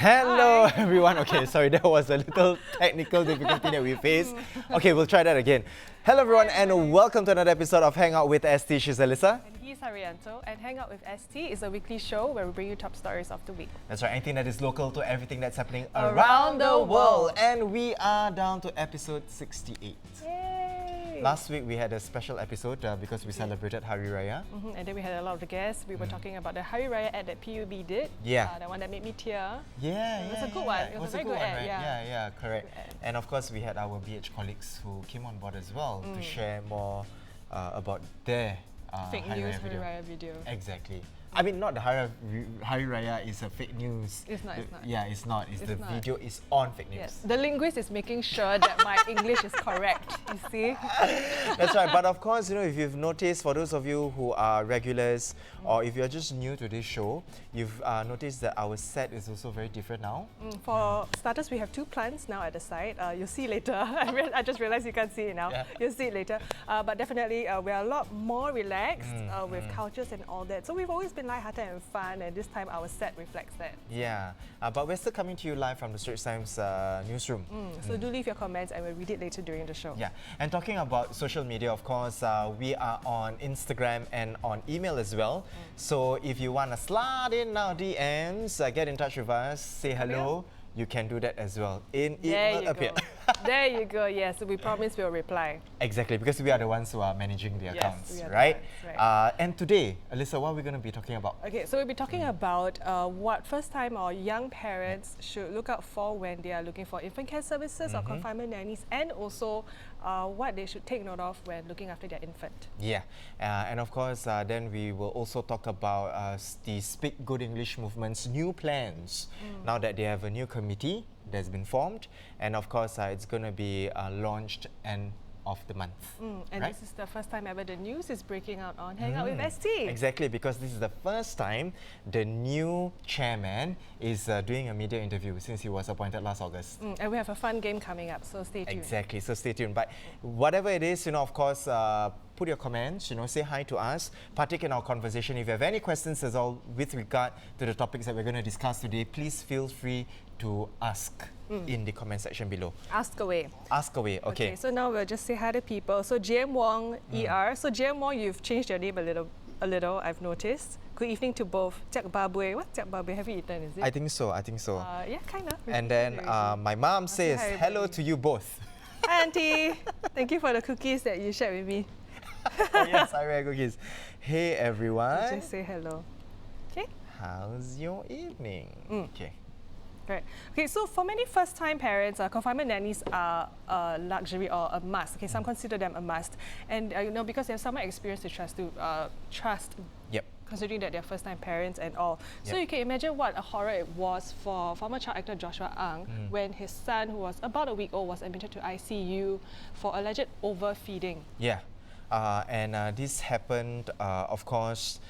Hello everyone. Okay, sorry, there was a little technical difficulty that we faced. Okay, we'll try that again. Hello everyone and welcome to another episode of Hangout with ST. She's Alyssa. And he's Haryanto. And Hangout with ST is a weekly show where we bring you top stories of the week. That's right, anything that is local to everything that's happening around the world. And we are down to episode 68. Yay! Last week we had a special episode because we celebrated Hari Raya. And then we had a lot of guests. We were talking about the Hari Raya ad that PUB did. Yeah. The one that made me tear. Yeah, It was a good one. It was a very good ad. right? Yeah. Yeah, correct. And of course we had our BH colleagues who came on board as well to share more about their Fake Hari news Raya Hari video. Raya video. Exactly. I mean, not the Hari Raya is a fake news. It's not. Yeah, it's not. It's the not. video is on fake news. Yes. The linguist is making sure that my English is correct. You see? That's right. But of course, you know, if you've noticed, for those of you who are regulars or if you're just new to this show, you've noticed that our set is also very different now. For starters, we have two plants now at the side. You'll see later. I just realized you can't see it now. Yeah. You'll see it later. But definitely, we are a lot more relaxed with couches and all that. So we've always been lighthearted and fun, and this time our set reflects that. Yeah, but we're still coming to you live from the Straits Times newsroom. So do leave your comments and we'll read it later during the show. Yeah, and talking about social media, of course, we are on Instagram and on email as well. So if you want to slide in our DMs, get in touch with us, say hello, you can do that as well. It will appear. There you go, yes. So we promise we'll reply. Exactly, because we are the ones who are managing the Yes, accounts, we are the right? ones, right. And today, Alyssa, what are we going to be talking about? Okay, so we'll be talking about what first-time or young parents should look out for when they are looking for infant care services or confinement nannies, and also what they should take note of when looking after their infant. Yeah, and of course, then we will also talk about the Speak Good English movement's new plans. Now that they have a new committee that's been formed, and of course, it's going to be launched end of the month. And right? this is the first time ever the news is breaking out on Hangout with ST. Exactly, because this is the first time the new chairman is doing a media interview since he was appointed last August. And we have a fun game coming up, so stay tuned. Exactly, so stay tuned. But whatever it is, you know, of course, put your comments, you know, say hi to us, partake in our conversation. If you have any questions as well with regard to the topics that we're going to discuss today, please feel free to ask in the comment section below. Ask away. Ask away, okay. So now we'll just say hi to people. So JM Wong ER. So JM Wong, you've changed your name a little, I've noticed. Good evening to both. Jak Babue. What Jak Babue have you eaten, is it? I think so. Yeah, kind of. And then my mom says hello to you both. Hi, Auntie. Thank you for the cookies that you shared with me. Oh yes, I read cookies. Hey everyone. Just say hello. Okay? How's your evening? Okay. Right. Okay, so for many first-time parents, confinement nannies are a luxury or a must. Okay, some consider them a must, and you know, because they have some experience to trust. Yep. Considering that they're first-time parents and all. So you can imagine what a horror it was for former child actor Joshua Ang when his son, who was about a week old, was admitted to ICU for alleged overfeeding. Yeah. And this happened, of course,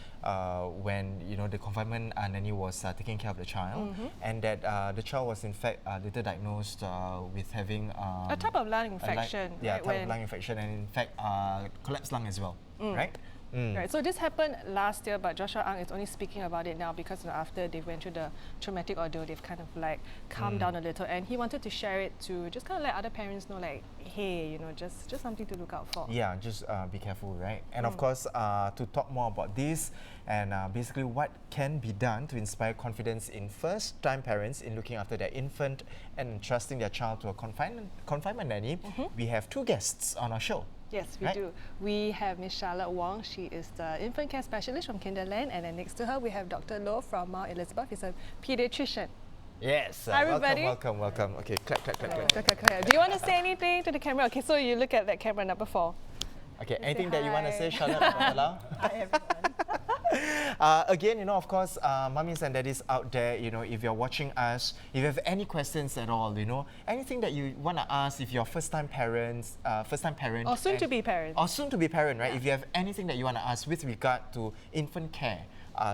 when you know the confinement nanny was taking care of the child, and that the child was in fact later diagnosed with having a type of lung infection. Type of lung infection, and in fact collapsed lung as well, right? Right. So this happened last year, but Joshua Ang is only speaking about it now because after they went through the traumatic ordeal, they've kind of like calmed down a little, and he wanted to share it to just kind of let other parents know, like, hey, you know, just something to look out for. Yeah, just be careful, right? And of course, to talk more about this and basically what can be done to inspire confidence in first-time parents in looking after their infant and entrusting their child to a confinement nanny, we have two guests on our show. Yes, we do. We have Miss Charlotte Wong. She is the infant care specialist from Kinderland, and then next to her we have Dr. Loh from Mount Elizabeth. He's a pediatrician. Yes. Hi, everybody. Welcome. Okay, clap. Do you want to say anything to the camera? Okay, so you look at that camera number 4. Okay, anything that you want to say, Charlotte? Hi, everyone. Again, you know, of course, mummies and daddies out there, you know, if you're watching us, if you have any questions at all, you know, anything that you want to ask, if you're first-time parent, or soon-to-be parent, right? If you have anything that you want to ask with regard to infant care,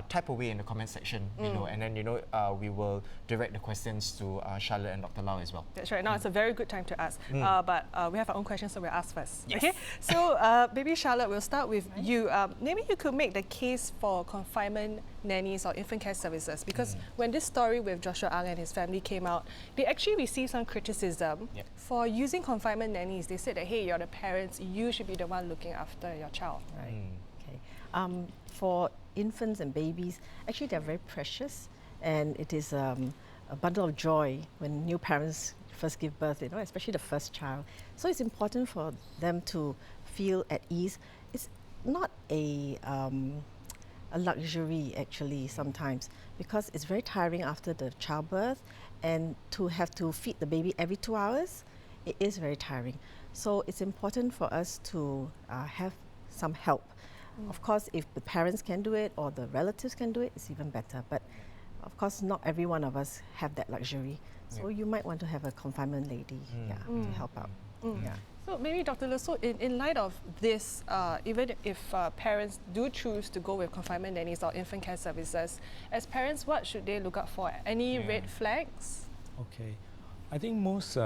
type away in the comment section below, and then, you know, we will direct the questions to Charlotte and Dr. Lau as well. That's right. Now it's a very good time to ask, but we have our own questions, so we'll ask first. Yes. Okay. So maybe Charlotte, we'll start with you. Maybe you could make the case for confinement nannies or infant care services? Because when this story with Joshua Ang and his family came out, they actually received some criticism for using confinement nannies. They said that, hey, you're the parents, you should be the one looking after your child. Right. Okay. For infants and babies, actually they're very precious, and it is a bundle of joy when new parents first give birth, you know, especially the first child. So it's important for them to feel at ease. It's not a luxury actually sometimes, because it's very tiring after the childbirth, and to have to feed the baby every 2 hours, it is very tiring. So it's important for us to have some help. Of course, if the parents can do it or the relatives can do it, it's even better. But of course, not every one of us have that luxury. So you might want to have a confinement lady to help out. Yeah. So maybe Dr. Lu, so in light of this, even if parents do choose to go with confinement nannies or infant care services, as parents, what should they look out for? Any red flags? Okay. I think most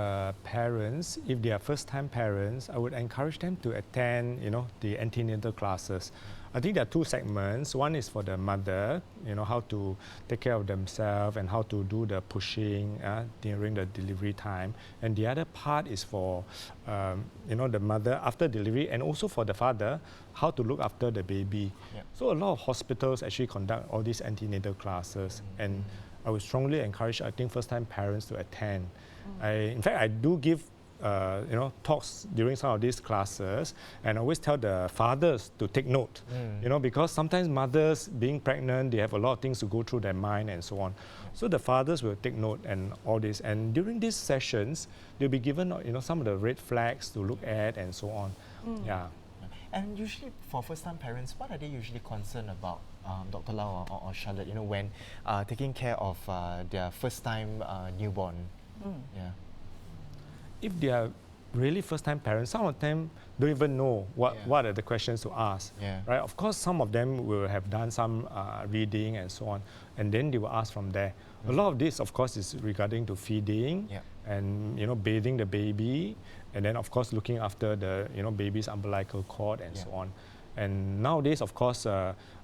parents, if they are first-time parents, I would encourage them to attend, the antenatal classes. I think there are two segments. One is for the mother, how to take care of themselves and how to do the pushing during the delivery time. And the other part is for, the mother after delivery, and also for the father, how to look after the baby. So a lot of hospitals actually conduct all these antenatal classes, and I would strongly encourage, I think, first-time parents to attend. In fact, I do give talks during some of these classes, and I always tell the fathers to take note, because sometimes mothers being pregnant, they have a lot of things to go through their mind and so on. So the fathers will take note and all this, and during these sessions, they'll be given some of the red flags to look at and so on. And usually for first-time parents, what are they usually concerned about, Dr. Lau or Charlotte, when taking care of their first-time newborn? If they are really first-time parents, some of them don't even know what are the questions to ask. Right? Of course, some of them will have done some reading and so on, and then they will ask from there. A lot of this, of course, is regarding to feeding and bathing the baby, and then of course looking after the baby's umbilical cord and so on. And nowadays, of course,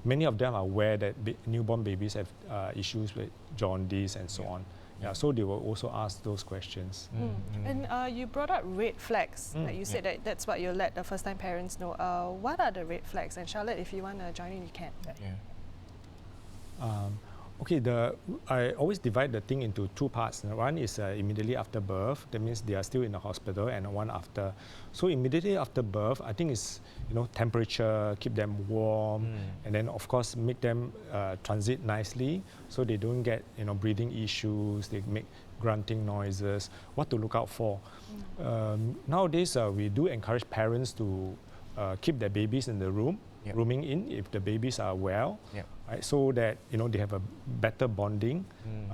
many of them are aware that newborn babies have issues with jaundice and so on. So they will also ask those questions. And you brought up red flags. Like you said that that's what you'll let the first-time parents know. What are the red flags? And Charlotte, if you want to join in, you can. Okay, I always divide the thing into two parts. One is immediately after birth. That means they are still in the hospital, and one after. So immediately after birth, I think it's temperature, keep them warm, and then of course make them transit nicely, so they don't get breathing issues. They make grunting noises. What to look out for? Nowadays, we do encourage parents to keep their babies in the room. Rooming in if the babies are well, right, so that they have a better bonding,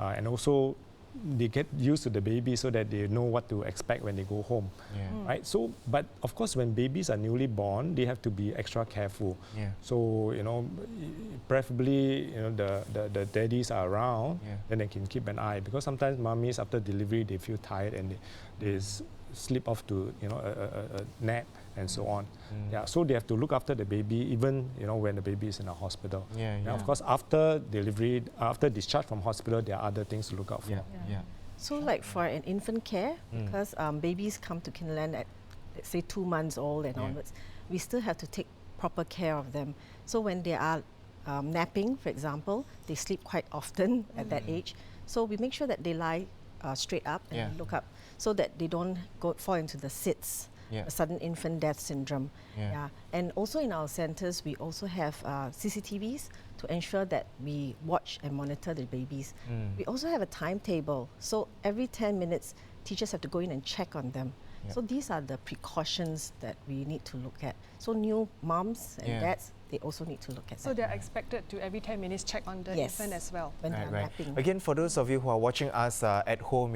and also they get used to the baby so that they know what to expect when they go home. Right. So, but of course, when babies are newly born, they have to be extra careful. So preferably the daddies are around, then they can keep an eye, because sometimes mummies after delivery they feel tired and they slip off to a nap and so on. So they have to look after the baby even when the baby is in a hospital. Of course, after delivery, after discharge from hospital, there are other things to look out for. So like for an infant care, because babies come to kindergarten at, let's say, 2 months old and onwards, we still have to take proper care of them. So when they are napping, for example, they sleep quite often at that age. So we make sure that they lie straight up and look up, so that they don't fall into the SIDS, a sudden infant death syndrome. And also in our centers, we also have CCTVs to ensure that we watch and monitor the babies. We also have a timetable, so every 10 minutes, teachers have to go in and check on them. So these are the precautions that we need to look at. So new moms and dads, they also need to look at that. So they're expected to every 10 minutes check on the infant as well. When they're napping. Again, for those of you who are watching us at home,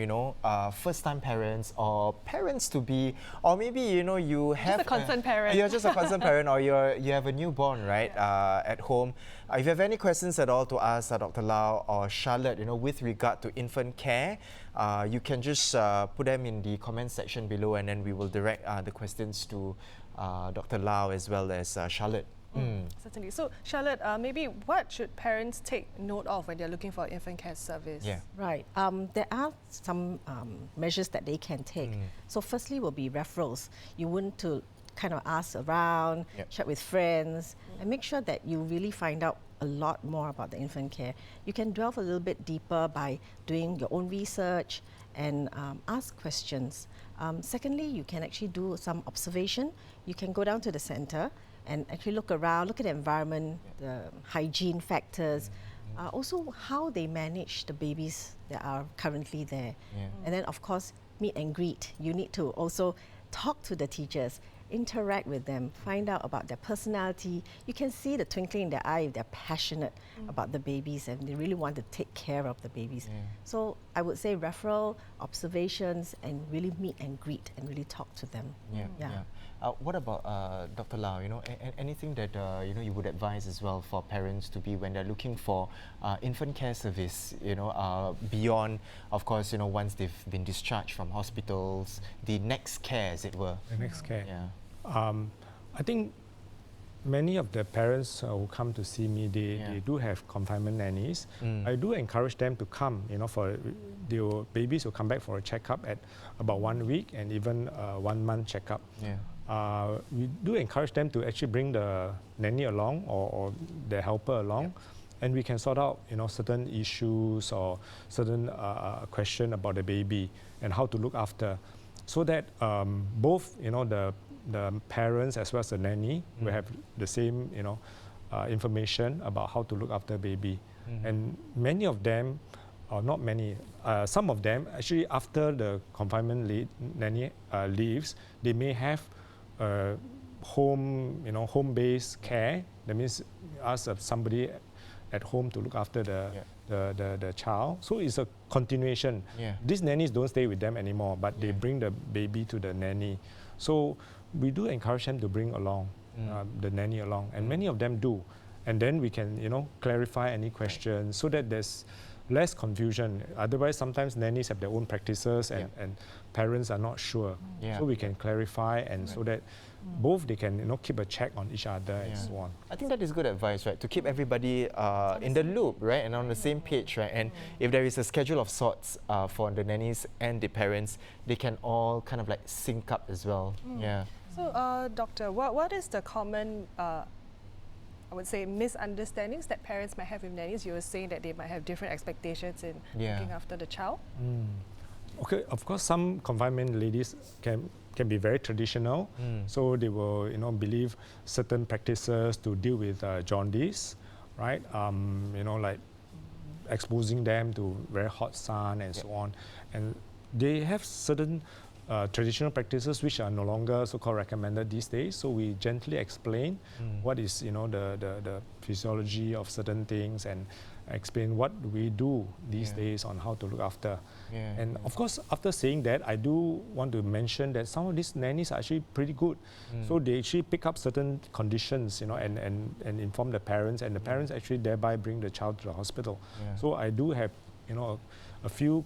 first-time parents or parents to be, or maybe you have just a concerned parent. You're just a concerned parent, or you have a newborn, right, at home. If you have any questions at all to ask Dr. Lau or Charlotte, with regard to infant care, you can just put them in the comment section below, and then we will direct the questions to Dr. Lau as well as Charlotte. Certainly. So, Charlotte, maybe what should parents take note of when they're looking for infant care service? Yeah. Right. There are some measures that they can take. So firstly will be referrals. You want to kind of ask around, Yep. chat with friends, and make sure that you really find out a lot more about the infant care. You can delve a little bit deeper by doing your own research and ask questions. Secondly, you can actually do some observation. You can go down to the center and actually look around, look at the environment, the hygiene factors, also how they manage the babies that are currently there. Yeah. And then of course, meet and greet. You need to also talk to the teachers, interact with them, find out about their personality. You can see the twinkling in their eye if they're passionate about the babies and they really want to take care of the babies. Yeah. So I would say referral, observations, and really meet and greet and really talk to them. Yeah. What about Dr. Lau? Anything that you would advise as well for parents to be when they're looking for infant care service? Beyond, of course, once they've been discharged from hospitals, the next care, as it were. The next care. Yeah. I think many of the parents who come to see me, they do have confinement nannies. I do encourage them to come, for the babies will come back for a checkup at about 1 week and even 1 month checkup. Yeah. We do encourage them to actually bring the nanny along or their helper along, and we can sort out certain issues or certain question about the baby and how to look after, so that both the parents as well as the nanny will have the same information about how to look after baby. And many of them, or not many, some of them actually after the confinement nanny leaves, they may have home-based care. That means ask somebody at home to look after the child. So it's a continuation. Yeah. These nannies don't stay with them anymore, but they bring the baby to the nanny. So we do encourage them to bring along the nanny along, and many of them do. And then we can clarify any questions so that there's less confusion. Otherwise, sometimes nannies have their own practices and parents are not sure. Yeah. So we can clarify and so that both they can keep a check on each other and so on. I think that is good advice, right? To keep everybody in the loop, right? And on the same page, right? And if there is a schedule of sorts for the nannies and the parents, they can all kind of like sync up as well. Yeah. So, Doctor, what is the common, I would say, misunderstandings that parents might have with nannies? You were saying that they might have different expectations in looking after the child. Okay, of course, some confinement ladies can be very traditional, so they will believe certain practices to deal with jaundice, right? Like exposing them to very hot sun and so on, and they have certain traditional practices which are no longer so-called recommended these days. So we gently explain what is the physiology of certain things and explain what we do these days on how to look after. And of course, after saying that, I do want to mention that some of these nannies are actually pretty good. So they actually pick up certain conditions, and inform the parents, and the parents actually thereby bring the child to the hospital. So I do have, a few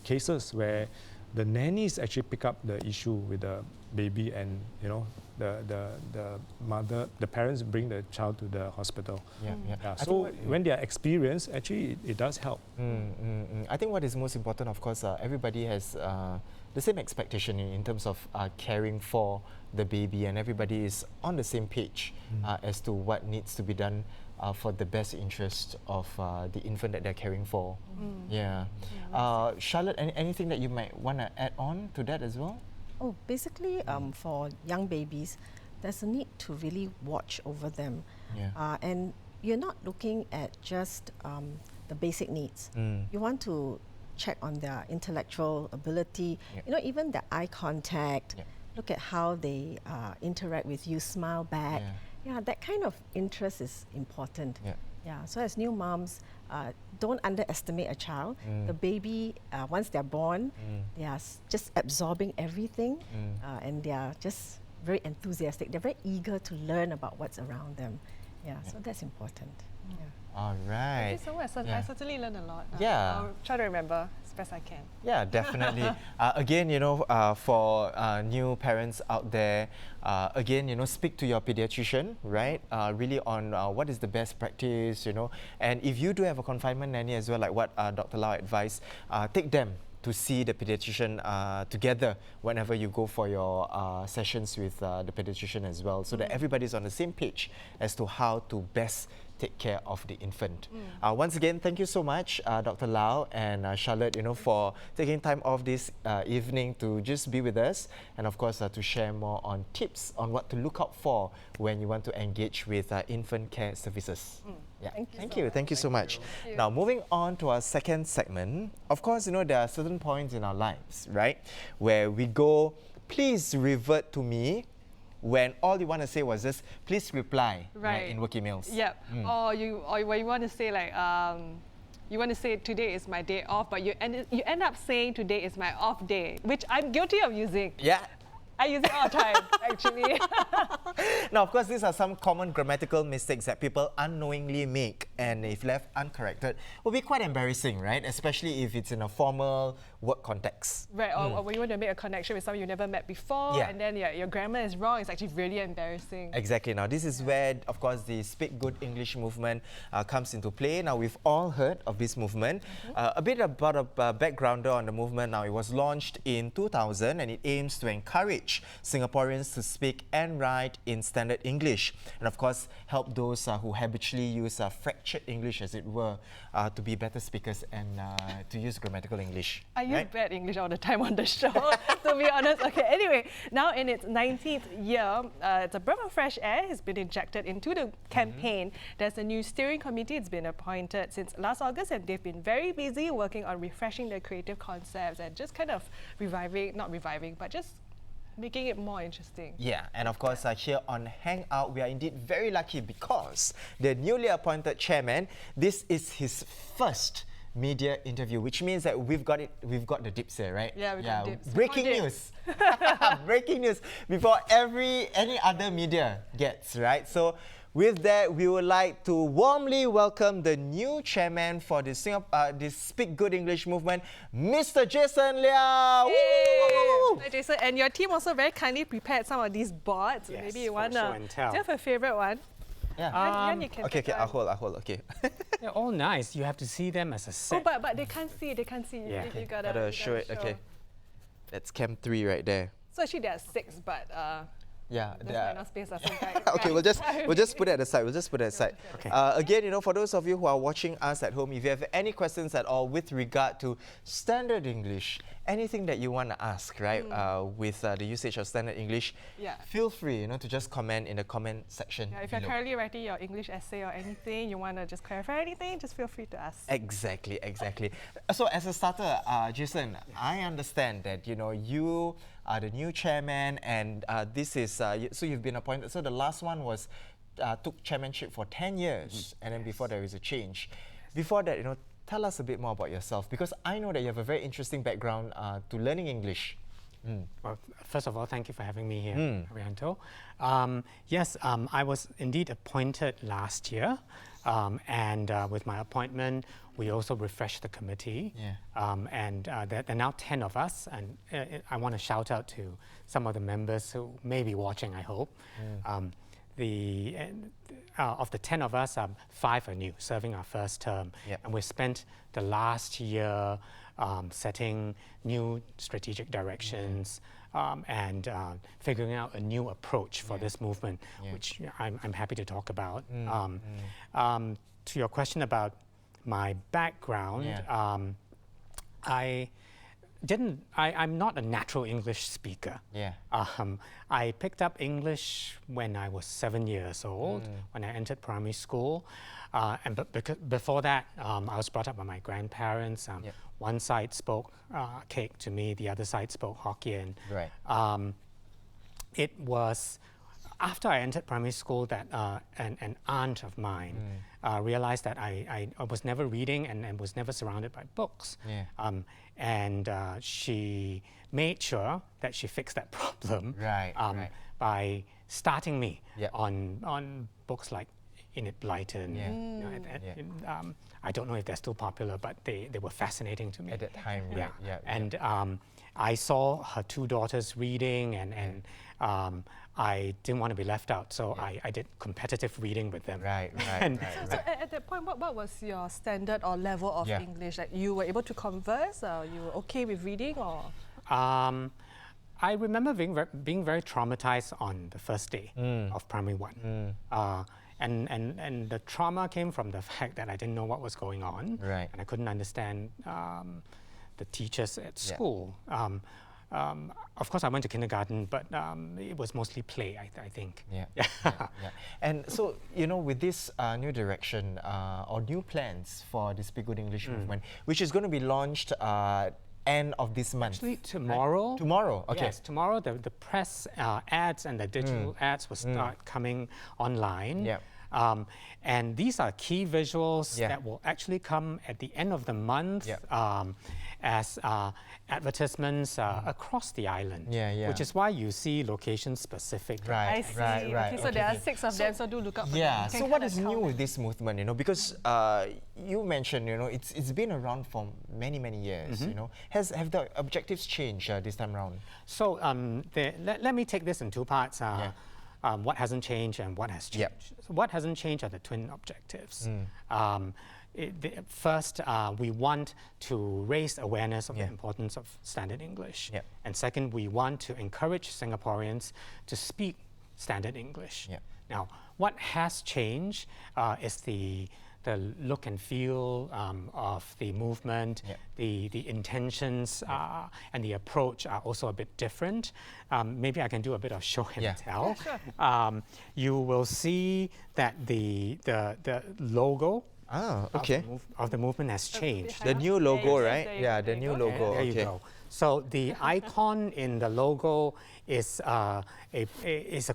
cases where the nannies actually pick up the issue with the baby, and the parents bring the child to the hospital. So when they are experienced, actually it does help. I think what is most important, of course, everybody has the same expectation in terms of caring for the baby, and everybody is on the same page as to what needs to be done for the best interest of the infant that they're caring for. Charlotte, anything that you might want to add on to that as well? Oh, basically, for young babies, there's a need to really watch over them. And you're not looking at just the basic needs. You want to check on their intellectual ability, even their eye contact, look at how they interact with you, smile back. That kind of interest is important. So as new moms, don't underestimate a child. The baby, once they're born, they are just absorbing everything, and they are just very enthusiastic. They're very eager to learn about what's around them. Yeah, so that's important. Yeah. All right. Thank you so much. I certainly learned a lot. Yeah. I'll try to remember as best I can. Yeah, definitely. Again, for new parents out there, again, speak to your pediatrician, right? Really on what is the best practice, And if you do have a confinement nanny as well, like what Dr. Lau advised, take them to see the pediatrician together whenever you go for your sessions with the pediatrician as well, so that everybody's on the same page as to how to best take care of the infant. Once again, thank you so much, Dr. Lau and Charlotte, for taking time off this evening to just be with us, and of course to share more on tips on what to look out for when you want to engage with infant care services. Yeah. Thank you so much. Now, moving on to our second segment. Of course, there are certain points in our lives, right, where we go, please revert to me, when all you want to say was just, please reply in work emails. Yep. Or you want to say like, you want to say today is my day off, but you end up saying today is my off day, which I'm guilty of using. Yeah. I use it all the time, actually. Now, of course, these are some common grammatical mistakes that people unknowingly make, and if left uncorrected, will be quite embarrassing, right? Especially if it's in a formal work context. Right, or when you want to make a connection with someone you never met before, and then your grammar is wrong, it's actually really embarrassing. Exactly. Now, this is where, of course, the Speak Good English movement comes into play. Now, we've all heard of this movement. A bit about a backgrounder on the movement. Now, it was launched in 2000, and it aims to encourage Singaporeans to speak and write in standard English, and of course help those who habitually use fractured English, as it were, to be better speakers and to use grammatical English. I use bad English all the time on the show, to be honest. Okay, anyway, now in its 19th year, it's a breath of fresh air has been injected into the campaign. There's a new steering committee. It's been appointed since last August, and they've been very busy working on refreshing their creative concepts and just kind of but just making it more interesting. Yeah, and of course here on Hangout, we are indeed very lucky because the newly appointed chairman, this is his first media interview, which means that we've got the dips here, right? Yeah, we've got dips. Breaking news. Breaking news before any other media gets, right? So with that, we would like to warmly welcome the new chairman for the Speak Good English movement, Mr. Jason Liao. Hi, Jason. And your team also very kindly prepared some of these boards. Yes, maybe you want to. show and tell. Do you have a favorite one? Yeah. You can Okay, pick I'll one. hold. Okay. They're all nice. You have to see them as a set. Oh, but they can't see. They can't see. Yeah. You gotta Show it. Okay. That's Cam 3 right there. So actually there are 6, but Yeah. there's no space. Okay, we'll just put it aside. Okay. Again, for those of you who are watching us at home, if you have any questions at all with regard to standard English, anything that you want to ask, right, with the usage of standard English, feel free, to just comment in the comment section. Yeah, if you're below. currently writing your English essay or anything, you want to just clarify anything, just feel free to ask. Exactly. So as a starter, Jason, I understand that you are the new chairman, and this is so you've been appointed. So the last one was took chairmanship for 10 years, and then before there is a change. Before that, tell us a bit more about yourself, because I know that you have a very interesting background to learning English. Well, first of all, thank you for having me here, Arianto. Yes, I was indeed appointed last year, and with my appointment, we also refreshed the committee. And there are now 10 of us, and I want to shout out to some of the members who may be watching, I hope. Of the 10 of us, 5 are new, serving our first term. And we spent the last year setting new strategic directions and figuring out a new approach for this movement, which I'm happy to talk about. To your question about my background, I'm not a natural English speaker. I picked up English when I was 7 years old, when I entered primary school. Because before that, I was brought up by my grandparents. One side spoke Kek to me, the other side spoke Hokkien. It was after I entered primary school that an aunt of mine realized that I was never reading and was never surrounded by books. And she made sure that she fixed that problem by starting me on books like Enid Blyton. Yeah. You know, I don't know if they're still popular, but they were fascinating to me. At that time, right? Yeah. Yeah. And I saw her two daughters reading, and I didn't want to be left out, so I did competitive reading with them. Right. So at that point, what was your standard or level of English? Like, you were able to converse, or you were okay with reading, or? I remember being very traumatized on the first day of primary 1. And the trauma came from the fact that I didn't know what was going on. Right. And I couldn't understand the teachers at school. Of course, I went to kindergarten, but it was mostly play, I think. Yeah. And so, you know, with this new direction or new plans for the Speak Good English movement, which is going to be launched end of this month. Actually, tomorrow. Right? Tomorrow, okay. Yes, tomorrow the press ads and the digital ads will start coming online. Yeah. And these are key visuals that will actually come at the end of the month as advertisements across the island. Which is why you see location specific. Right. I see. Okay, so there are 6 of them, so do look out for them. So what is new with this movement, you know, because you mentioned, you know, it's been around for many years, you know. Have the objectives changed this time around? So let me take this in 2 parts. What hasn't changed and what has changed. So what hasn't changed are the twin objectives. First, we want to raise awareness of the importance of standard English. And second, we want to encourage Singaporeans to speak standard English. Now, what has changed is the look and feel of the movement, the intentions and the approach are also a bit different. Maybe I can do a bit of show and tell. You will see that the logo of the movement has changed. The new logo, right? Yeah, the new logo. There you go. So the icon in the logo is a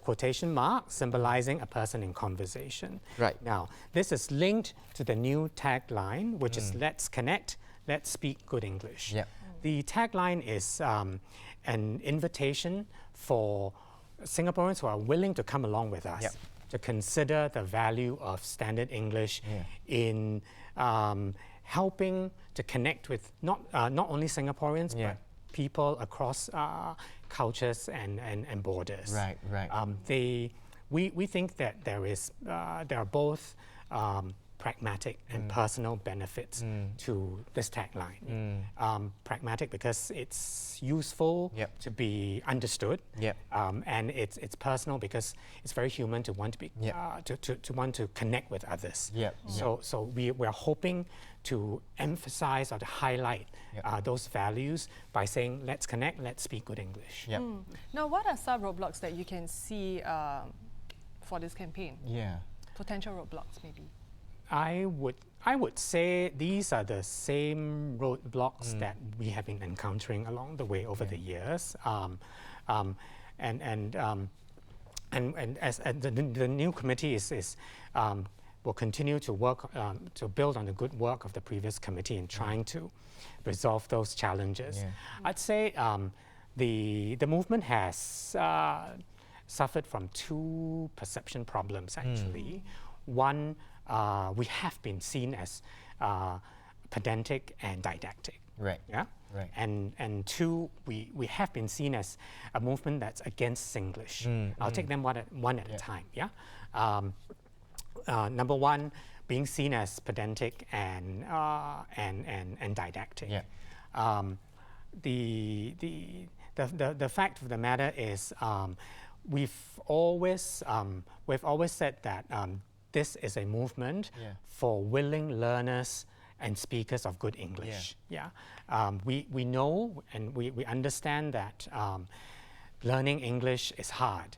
quotation mark symbolizing a person in conversation. Right. Now, this is linked to the new tagline, which is "Let's connect, let's speak good English." The tagline is an invitation for Singaporeans who are willing to come along with us to consider the value of standard English in helping to connect with not only Singaporeans, but people across cultures and borders. Right. We think that there are both pragmatic and personal benefits to this tagline. Pragmatic because it's useful to be understood, and it's personal because it's very human to want to be to want to connect with others. So we're hoping to emphasize or to highlight those values by saying, let's connect, let's speak good English. Now, what are some roadblocks that you can see for this campaign? Potential roadblocks, maybe. I would say these are the same roadblocks that we have been encountering along the way over the years, and as the new committee will continue to work to build on the good work of the previous committee in trying to resolve those challenges. I'd say the movement has suffered from 2 perception problems actually. One, we have been seen as pedantic and didactic. Right. And 2, we have been seen as a movement that's against Singlish. I'll take them one at a time. Number 1, being seen as pedantic and didactic. The fact of the matter is, we've always said that this is a movement for willing learners and speakers of good English. We know and we understand that learning English is hard.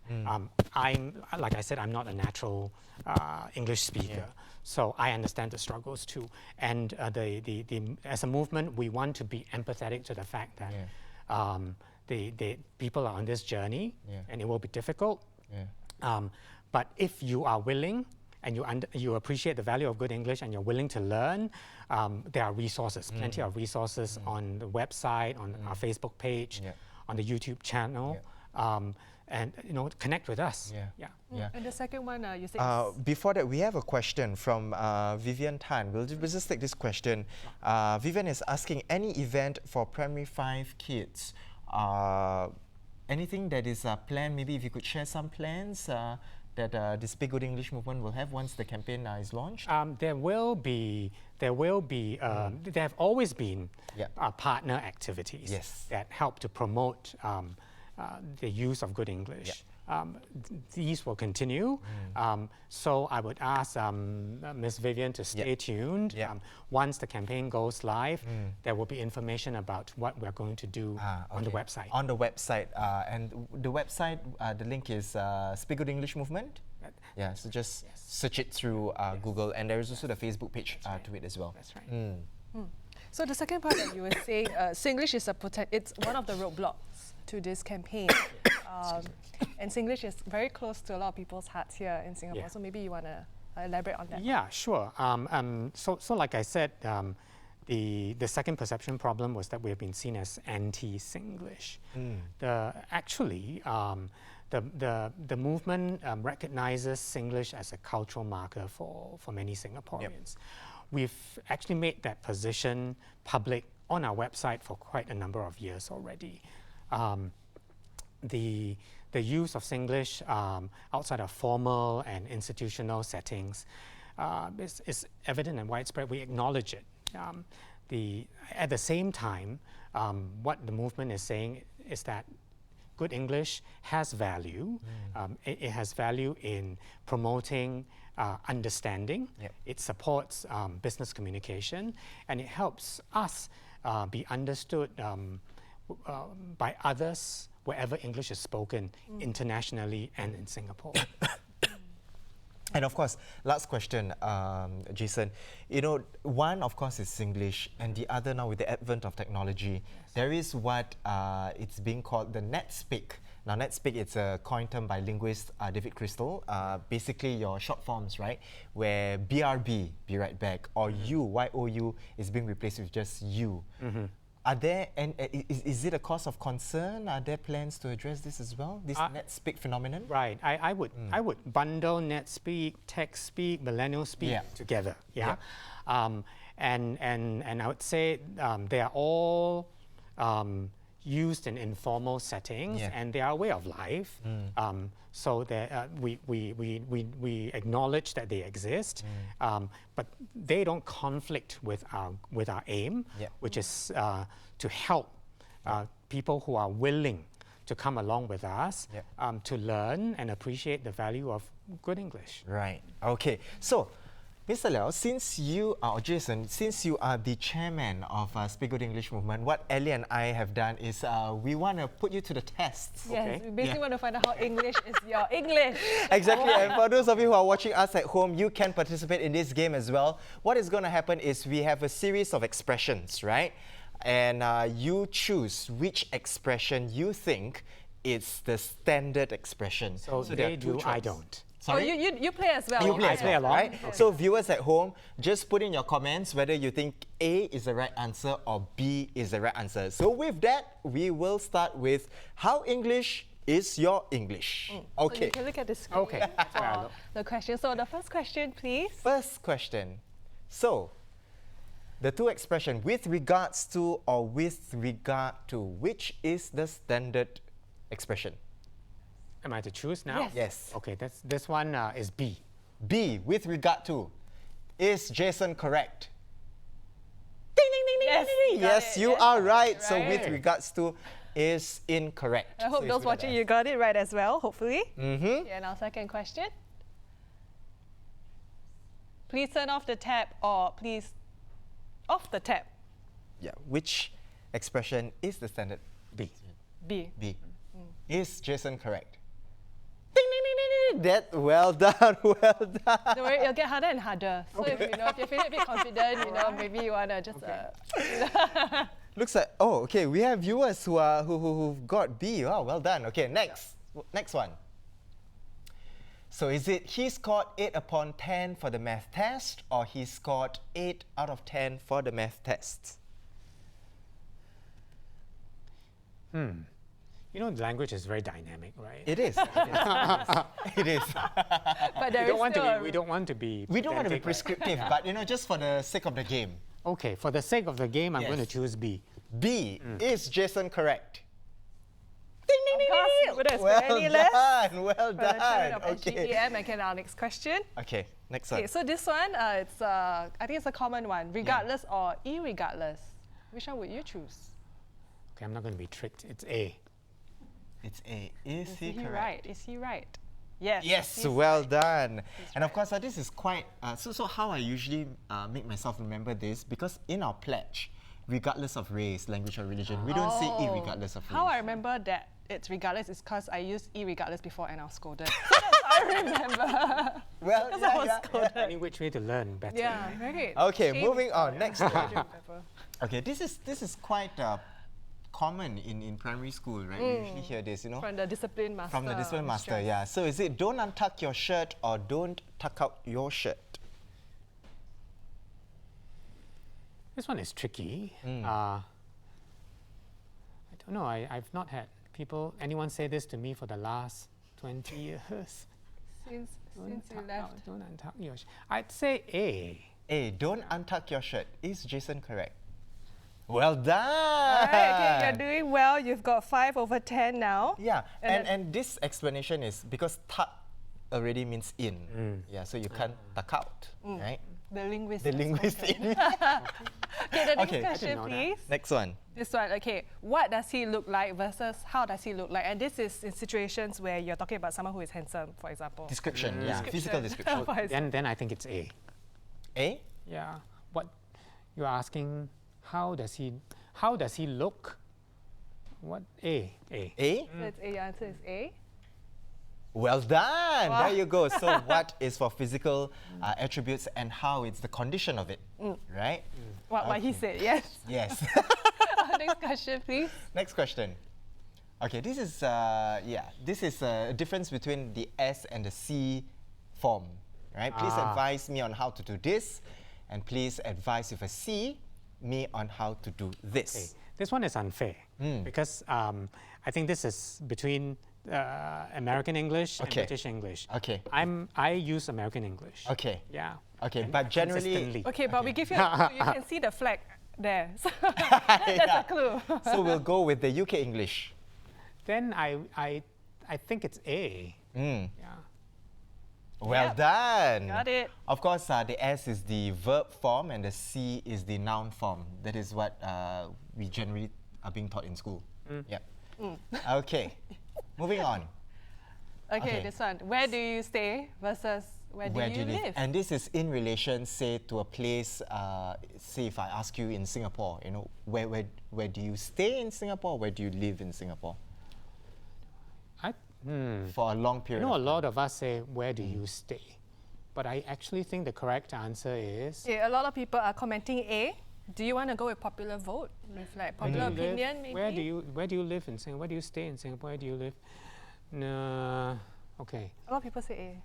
Like I said, I'm not a natural English speaker, so I understand the struggles too. And as a movement, we want to be empathetic to the fact that the people are on this journey, and it will be difficult. But if you are willing and you appreciate the value of good English and you're willing to learn, there are resources, plenty of resources on the website, on our Facebook page, on the YouTube channel. and connect with us. Yeah. And the second one, you said. Before that, we have a question from Vivian Tan. We'll just take this question. Vivian is asking, any event for primary 5 kids? Anything that is planned? Maybe if you could share some plans that the Speak Good English movement will have once the campaign is launched? There have always been partner activities that help to promote the use of good English. These will continue. So I would ask Ms. Vivian to stay tuned. Once the campaign goes live, there will be information about what we're going to do on the website. On the website. And the website, the link is Speak Good English Movement. Yeah, so just search it through Google. And there is also the Facebook page to it as well. That's right. So the second part that you were saying, Singlish is it's one of the roadblocks to this campaign. And Singlish is very close to a lot of people's hearts here in Singapore. So maybe you want to elaborate on that. Yeah, sure. So like I said, the second perception problem was that we have been seen as anti-Singlish. Actually, the movement recognizes Singlish as a cultural marker for many Singaporeans. We've actually made that position public on our website for quite a number of years already. The use of Singlish outside of formal and institutional settings is evident and widespread. We acknowledge it. At the same time, what the movement is saying is that good English has value. It has value in promoting understanding. It supports business communication, and it helps us be understood by others wherever English is spoken internationally and in Singapore. And of course, last question, Jason. One, of course, is Singlish, and the other now with the advent of technology, there is what it's being called the NetSpeak. Now, NetSpeak, it's a coined term by linguist David Crystal. Basically, your short forms, right, where BRB, be right back, or you, YOU, is being replaced with just you. Are there, and is it a cause of concern? Are there plans to address this as well, this NetSpeak phenomenon? Right. I would bundle NetSpeak, TechSpeak, Millennial Speak together. And I would say they are all used in informal settings, and they are a way of life. So we acknowledge that they exist, but they don't conflict with our aim, which is to help people who are willing to come along with us to learn and appreciate the value of good English. Right. Okay. So, Mr. Liao, since you are, or Jason, since you are the chairman of Speak Good English Movement, what Ellie and I have done is we want to put you to the tests. Yes, we basically want to find out how English is your English. Exactly, and for those of you who are watching us at home, you can participate in this game as well. What is going to happen is we have a series of expressions, right? And you choose which expression you think is the standard expression. So they do, I don't. Sorry? Oh, you play as well. You play as well, right? Okay. So viewers at home, just put in your comments whether you think A is the right answer or B is the right answer. So with that, we will start with how English is your English. Okay. So you can look at the screen for the question. So the first question, please. First question. So, the two expressions, with regards to or with regard to, which is the standard expression? Am I to choose now? Yes. Okay, this one is B. B, with regard to. Is Jason correct? Ding, ding, ding, ding, Yes, ding, ding. got Yes, it. you Yes, are right. right. So with regards to is incorrect. I hope So those it's watching, without you got it right as well, hopefully. Mm-hmm. Yeah, now second question. Please turn off the tap, or please off the tap. Yeah, which expression is the standard? B. B. B. Is Jason correct? Ding, ding, ding, ding, ding. That, well done, well done. Don't worry, it'll get harder and harder. So if you're feeling a bit confident, maybe you wanna just. Looks like, oh, okay, we have viewers who've got B. Oh, well done. Okay, next one. So is it he scored 8 upon 10 for the math test, or he scored 8 out of 10 for the math test? You know, language is very dynamic, right? It is. It is. But there we is don't want to still be. We don't want to be. We don't want to be pedantic, right? prescriptive, but you know, just for the sake of the game. Okay, for the sake of the game, I'm going to Yes. choose B. B, is Jason correct? Of course, would I Well spend any less? done, well For the children done. of Okay. SGEM, and our next question. Okay, next Okay, one. so this one, it's I think it's a common one. Regardless or irregardless. Which one would you choose? Okay, I'm not going to be tricked. It's A. It's A. Is he correct? right? Is he right? Yes. Yes, he's well right. done. And of course, this is quite, so how I usually make myself remember this, because in our pledge, regardless of race, language or religion, we don't say irregardless of race. How I remember that it's regardless is because I used irregardless before and I was scolded. I remember. Well, Because I was scolded. Any which way to learn better. Yeah, right. Okay, Shame moving is on. not- Next I one. don't remember. Okay, this is quite common in primary school, right? We usually hear this, you know, From the discipline master. from the discipline master. mistress. Yeah. So is it don't untuck your shirt or don't tuck out your shirt? This one is tricky. I don't know. I've not had anyone say this to me for the last 20 years. Since you Tuck left. out, don't untuck your I'd say A. A, don't untuck your shirt. Is Jason correct? Well done. Alright, okay, you're doing well. You've got 5 over 10 now. Yeah, And and this explanation is because tuck already means in. Yeah, so you can't tuck out, right? The linguist. The has linguist spoken. in. Okay, the next Okay. I question, didn't know that. please. Next one. This one, okay. What does he look like versus how does he look like? And this is in situations where you're talking about someone who is handsome, for example. Description, yeah, physical description. For example. Then I think it's A. A? Yeah. What you're asking? How does he look? What A? A. A? So it's A, your answer is A. Well done. Wow. There you go. So what is for physical attributes and how it's the condition of it, right? What he said, yes. Yes. Next question, please. Next question. Okay, this is this is a difference between the S and the C form, right? Please advise me on how to do this, and please advise with a C me on how to do this. Okay. This one is unfair because I think this is between American English and Okay. British English. Okay. I use American English. Okay. Yeah. Okay, And but generally- consistently. Okay, but we give you a clue. You can see the flag there. So that's a clue. So we'll go with the UK English. Then I think it's A. Yeah. Well Yep. done. Got it. Of course, the S is the verb form and the C is the noun form. That is what we generally are being taught in school. Yep. Okay. Moving on. Okay, Okay. this one. Where do you stay versus where do you live? And this is in relation, say, to a place. Say, if I ask you in Singapore, you know, where do you stay in Singapore? Where do you live in Singapore for a long You period? know, a of lot of us say, where do you stay? But I actually think the correct answer is Okay, a lot of people are commenting A. Do you want to go with popular vote? With like popular do you live? opinion, maybe? Where do you live in Singapore? Where do you stay in Singapore? Where do you live? No. Okay. A lot of people say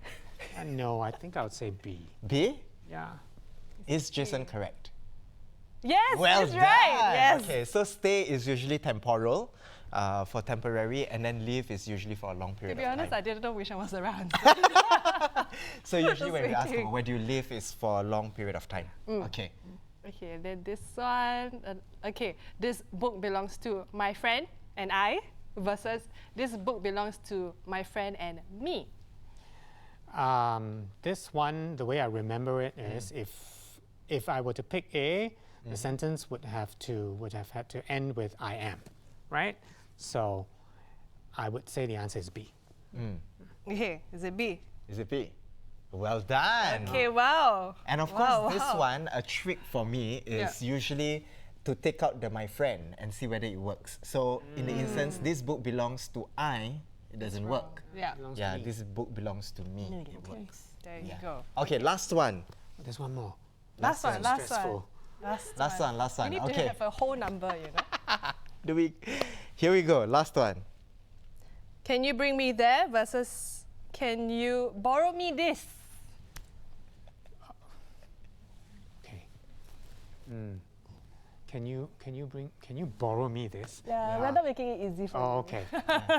A. No, I think I would say B. B? Yeah. Is Jason correct? Yes, Well that's done. right. Yes. Okay, so stay is usually temporal, for temporary, and then live is usually for a long To period be of honest, time. I didn't know which one was the right answer. So usually Just when we ask waiting. about where do you live is for a long period of time. Okay. Okay, then this one. Okay, this book belongs to my friend and I versus this book belongs to my friend and me. This one, the way I remember it is, if I were to pick A, the sentence would have had to end with I am, right? So I would say the answer is B. Okay, is it B? Is it B? Well done. Okay, wow. And of Wow, course, this wow. one, a trick for me is usually to take out the my friend and see whether it works. So in the instance, this book belongs to I, it doesn't work. Yeah, Belongs to Yeah, me. this book belongs to me. It works. there you Yeah. go. Okay, last one. There's one more. Last one, last one. Stressful. Last one. You need Okay. to have a whole number, you know. Here we go. Last one. Can you bring me there versus can you borrow me this? Okay. Can you borrow me this? Yeah, we're not making it easy for Oh, you. okay.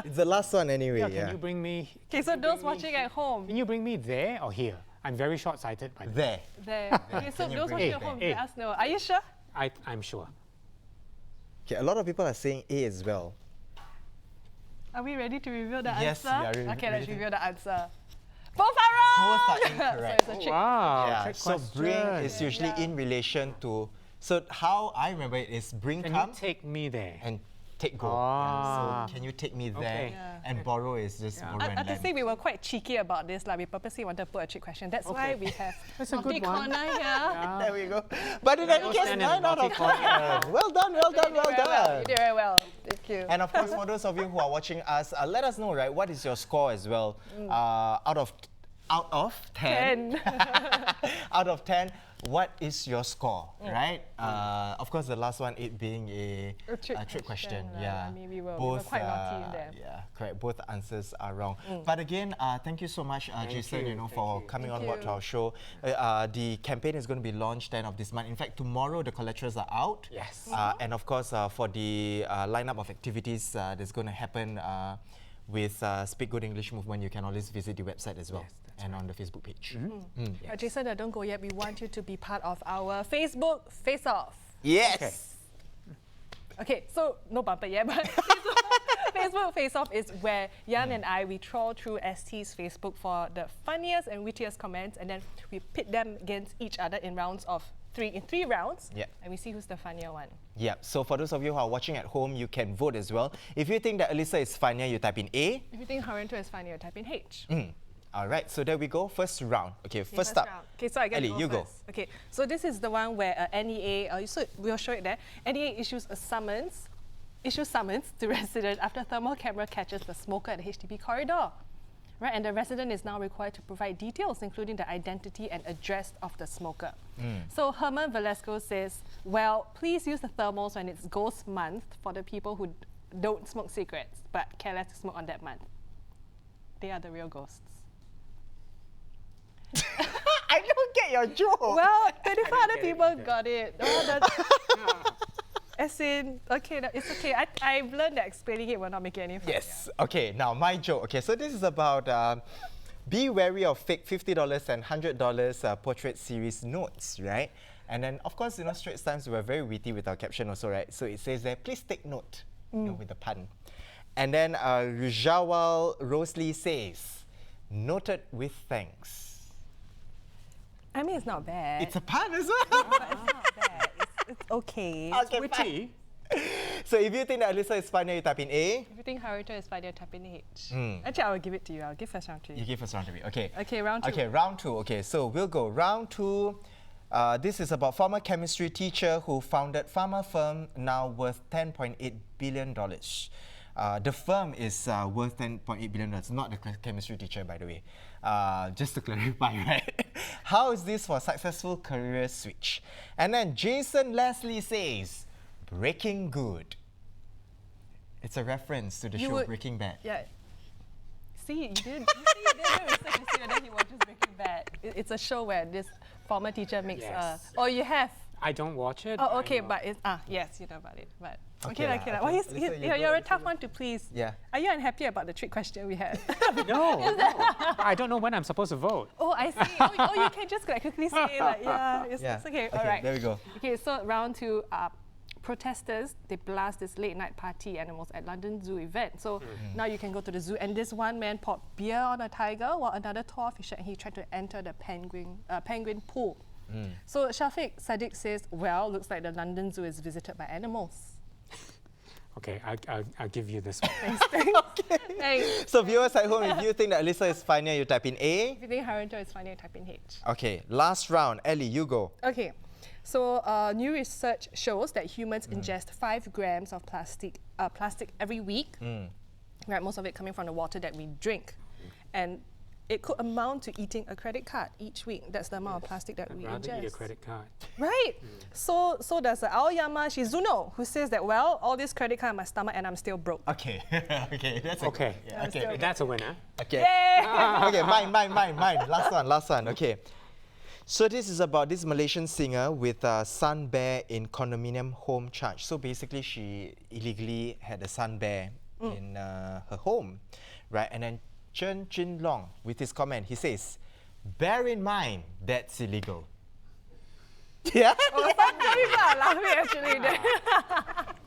It's the last one anyway. Yeah, Yeah. can you bring me? Okay, so those watching at home, Can you bring me there or here? I'm very short-sighted by the way. There. there. Okay, so you those bring watching it at home, there? let us know. Are you sure? I'm sure. Okay, a lot of people are saying A as well. Are we ready to reveal the Yes, answer? we are Okay, ready let's to- reveal the answer. Both are wrong! Both are incorrect. So it's a trick. Wow. Yeah, trick so bring question. is usually in relation to. So how I remember it is bring Can come you take me there? and take go. Ah. So can you take me there? Okay. Yeah. And borrow is just borrow I and have to lend. say we were quite cheeky about this. Like we purposely wanted to put a trick question. That's why we have That's a good one. corner here. There we go. But in any Go case, stand in 9 out of naughty corner. 10. Well done, well done, well You did done. very well. Thank you. And of course, for those of you who are watching us, let us know, right? What is your score as well? Out of 10. 10. Out of 10, what is your score, right? Of course, the last one, it being a trick question. right. Yeah. I mean, we were quite naughty there. Yeah, correct. Both answers are wrong. But again, thank you so much, Jason, you. for coming on board to you. our show. The campaign is going to be launched end of this month. In fact, tomorrow the collaterals are out. Yes. And of course, for the lineup of activities that's going to happen with Speak Good English Movement, you can always visit the website as well. Yes, that's and on the Facebook page. Jason, don't go yet. We want you to be part of our Facebook Face-Off. Yes! Okay, so no bumper yet, but Facebook Face-Off is where Yan and I, we troll through ST's Facebook for the funniest and wittiest comments, and then we pit them against each other in rounds of three rounds, Yep. and we see who's the funnier one. Yeah, so for those of you who are watching at home, you can vote as well. If you think that Alyssa is funnier, you type in A. If you think Haranto is funnier, type in H. All right, so there we go. First round. Okay, first up. round. Okay, so I get Ellie, to go you go. first. Okay, so this is the one where NEA, so we'll show it there. NEA issues summons to resident after thermal camera catches the smoker at the HDB corridor. Right, and the resident is now required to provide details, including the identity and address of the smoker. So Herman Velasco says, well, please use the thermals when it's ghost month for the people who don't smoke cigarettes, but care less to smoke on that month. They are the real ghosts. I don't get your joke. Well, 24 other people got it. As in, okay, it's okay. I've learned that explaining it will not make it any funnier. Yes. Okay, now my joke. Okay, so this is about be wary of fake $50 and $100 portrait series notes, right? And then, of course, Straits Times were very witty with our caption also, right? So it says there, please take note, with the pun. And then Rujawal Rosalie says, noted with thanks. I mean, it's not bad. It's a pun as well. But it's not bad. It's okay. Okay, Witty. So if you think that Alyssa is funny, you type in A. If you think Haruto is funny, type in H. Actually, I will give it to you. I'll give first round to you. You give us round 3. Okay. Okay, round 2. Okay, round 2. Okay, so we'll go round 2. This is about former chemistry teacher who founded pharma firm now worth $10.8 billion. The firm is worth $10.8 billion, not the chemistry teacher, by the way. Just to clarify, right? How is this for successful career switch? And then Jason Leslie says, Breaking Good. It's a reference to the show Breaking Bad. Yeah. See, you did research to see whether he watches Breaking Bad. It's a show where this former teacher makes Yes. Oh, you have? I don't watch it. Oh, I okay, know. but it's yes, you know about it. But Okay okay. lah, Well, okay. Listen, you go, you're a listen, tough go. one to please. Yeah. Are you unhappy about the trick question we had? No, I don't know when I'm supposed to vote. Oh, I see. Oh, you can just quickly say it's okay. All right. There we go. Okay, so round 2. Protesters, they blast this late night party animals at London Zoo event. So now you can go to the zoo, and this one man poured beer on a tiger while another tore off his shirt and he tried to enter the penguin pool. So Shafiq Sadiq says, well, looks like the London Zoo is visited by animals. Okay, I'll give you this one. Thanks. So viewers at home, if you think that Alyssa is funnier, you type in A. If you think Haranto is funny, type in H. Okay, last round. Ellie, you go. Okay, so new research shows that humans ingest 5 grams of plastic every week. Right, most of it coming from the water that we drink, and it could amount to eating a credit card each week. That's the amount of plastic that we Rather ingest. eat a credit card. Right. So does Aoyama Shizuno, who says that, well, all this credit card in my stomach and I'm still broke. Okay. Okay, that's Okay, Yeah, okay. that's a winner. Okay. Yay! Okay, mine. Last one. Okay. So this is about this Malaysian singer with a sun bear in condominium home charge. So basically she illegally had a sun bear in her home, right? And then Chen Jin Long, with his comment, he says, bear in mind that's illegal. Yeah. Oh, sometimes I'm laughing actually.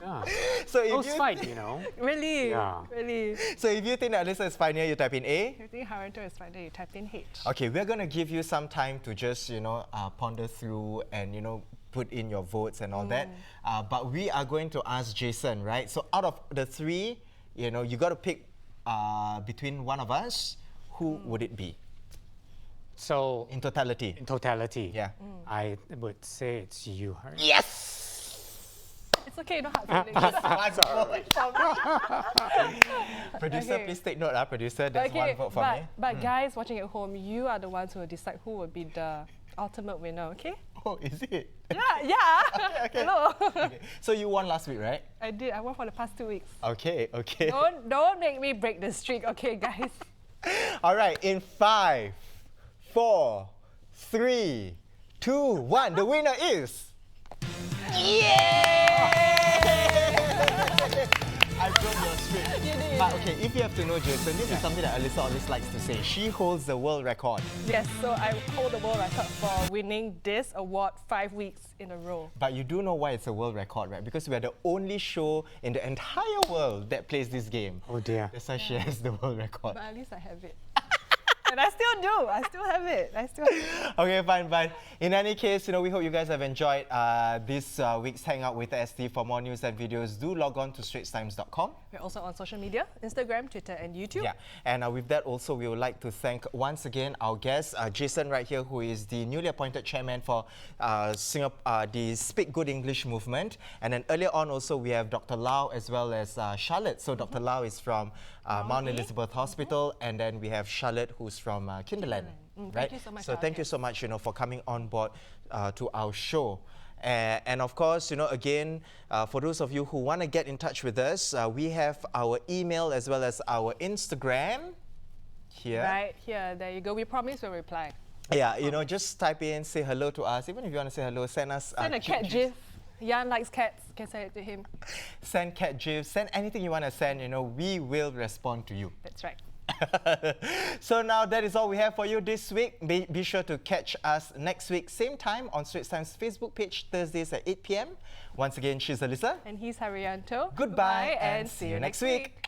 Yeah. So if Close you fight, you know. Really? Yeah. Really? So if you think that Alyssa is funnier, you type in A. If you think Haranto is funny, you type in H. Okay, we're gonna give you some time to just, ponder through and, put in your votes and all that. But we are going to ask Jason, right? So out of the three, you got to pick between one of us. Who would it be So, in totality? in totality, Yeah. I would say it's you, right? Yes! It's okay, no hard feelings. Producer, Okay. please take note, producer. That's one vote for me. But guys watching at home, you are the ones who will decide who will be the ultimate winner, okay? Oh, is it? Yeah. Okay. Hello. Okay. So you won last week, right? I did. I won for the past 2 weeks. Okay. Don't make me break the streak, okay, guys? All right, in 5, 4, 3, 2, 1, the winner is... I broke your streak. You did. But okay, if you have to know, Jason, this is something that Alyssa always likes to say. She holds the world record. Yes, so I hold the world record for winning this award 5 weeks in a row. But you do know why it's a world record, right? Because we are the only show in the entire world that plays this game. Oh dear. That's why she has the world record. But at least I have it. And I still do. I still have it. Okay, fine. In any case, we hope you guys have enjoyed this week's Hangout with ST. For more news and videos, do log on to straitstimes.com. We're also on social media, Instagram, Twitter, and YouTube. Yeah, and with that also, we would like to thank once again our guest, Jason right here, who is the newly appointed chairman for Singapore, the Speak Good English movement. And then earlier on also, we have Dr. Lau as well as Charlotte. So Dr. Lau is from Mount Elizabeth Hospital, and then we have Charlotte, who's from Kinderland. Right? Thank you so much. So thank you so much, for coming on board to our show. And of course, again, for those of you who want to get in touch with us, we have our email as well as our Instagram here. Right here, there you go. We promise we'll reply. Yeah, just type in, say hello to us. Even if you want to say hello, send us... Send a cat gif. Jan likes cats. You can send it to him. Send cat gifs. Send anything you want to send. We will respond to you. That's right. So now that is all we have for you this week. Be sure to catch us next week, same time on Straits Times Facebook page, Thursdays at 8 p.m. Once again, she's Alyssa. And he's Haryanto. Goodbye and see you next week.